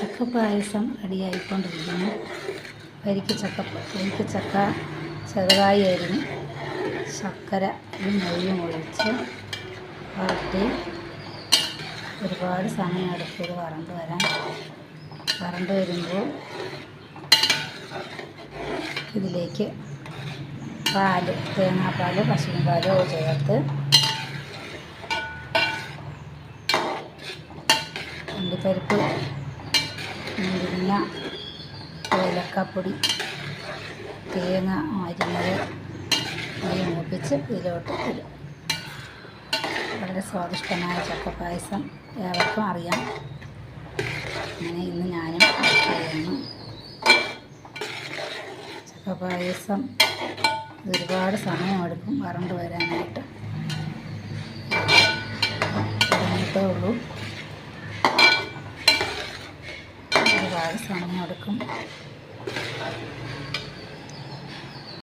ചക്കപ്പായസം റെഡിയായിക്കൊണ്ടിരിക്കുന്നു. വരിക്കച്ചക്ക ചെറുതായി അരിഞ്ഞ് ശർക്കരയും നെയ്യും ഒഴിച്ച് വരട്ടി ഒരുപാട് സമയം എടുക്കും ഇത് വരണ്ട് വരാൻ. വരണ്ട് വരുമ്പോൾ ഇതിലേക്ക് തേങ്ങാപ്പാൽ പശുവിൻ പാലോ ചേർത്ത് അണ്ടിപ്പരിപ്പ്, മുരിങ്ങ, ഏലക്കപ്പൊടി, തേങ്ങ അരിഞ്ഞത് നെയ്യ് മൂപ്പിച്ച് ഇതിലോട്ട് ഇടും. വളരെ സ്വാദിഷ്ടമായ ചക്കപ്പായസം ഏവർക്കും അറിയാം. അങ്ങനെ ഇന്ന് ഞാനും ചെയ്യുന്നു. ചക്കപ്പായസം ഒരുപാട് സമയമെടുക്കും വരണ്ട് വരാനായിട്ട്. തുടങ്ങിയിട്ടേ ഉള്ളൂ. ഒരുപാട് സമയമെടുക്കും.